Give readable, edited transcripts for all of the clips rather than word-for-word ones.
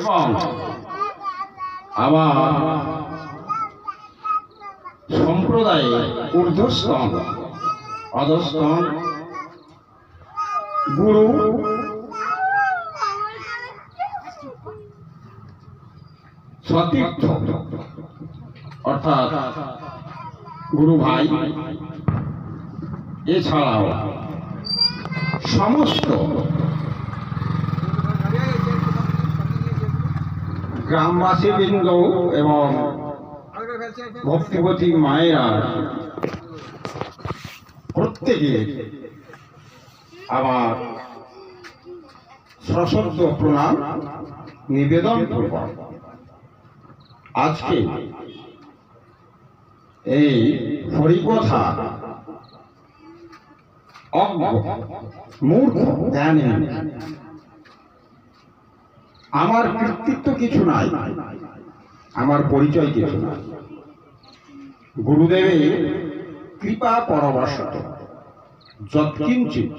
এবং আমার সম্প্রদায়ে ঊর্ধ্বস্তন অধস্তন গুরু সতীর্থ অর্থাৎ গুরু ভাই এছাড়াও সমস্ত গ্রামবাসীবৃন্দ এবং ভক্তিবতী মায়েরা প্রত্যেকে আমার সশ্রদ্ধ প্রণাম নিবেদন করব। আজকে এই হরিকথা অজ্ঞ মূর্খ জ্ঞানী আমার কৃতিত্ব কিছু নাই, আমার পরিচয় কিছু নাই। গুরুদেবের কৃপা পরবশত যৎকিঞ্চিৎ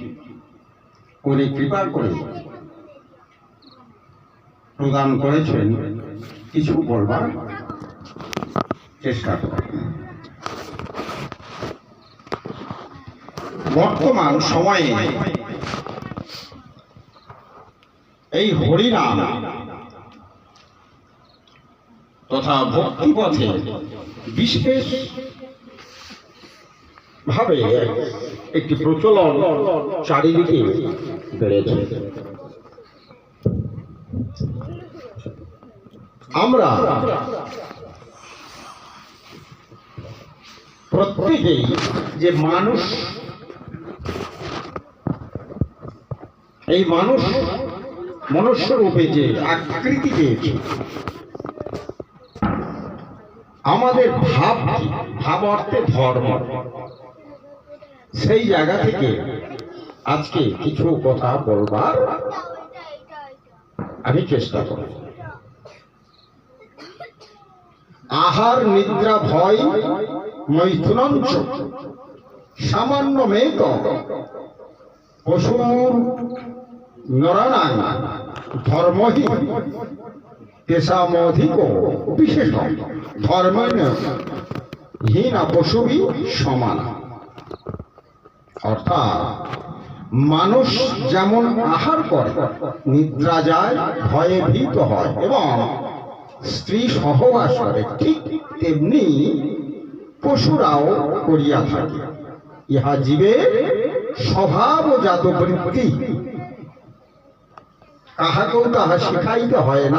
করে কৃপা করে প্রদান করেছেন কিছু বলবার চেষ্টা করেন। বর্তমান সময়ে এই হরিনাম তথা ভক্তিপথে বিশেষ ভাবে একটি প্রচলন চারিদিকে বেড়েছে। আমরা প্রত্যেকেই যে মানুষ, এই মানুষ মনুষ্য রূপে যে আকৃতি পেয়েছে, আমাদের ভাব অর্থে ধর্ম, সেই জায়গা থেকে আজকে কিছু কথা বলবার আমি চেষ্টা করব। আহার নিদ্রা ভয় মৈথুনঞ্চ সামান্য মেত পশুর নরানাং ধর্মহী তেষামধিক বিশেষ ধর্মেণ হীনা পশুবি সমান। অর্থাৎ মানুষ যেমন আহার করে, নিদ্রা যায়, ভয়ে ভীত হয় এবং স্ত্রী সহবাস করে, ঠিক তেমনি পশুরাও করিয়া থাকে। ইহা জীবের স্বভাবজাত বৃত্তি, কাহাকেও তাহা শিখাইতে হয় না।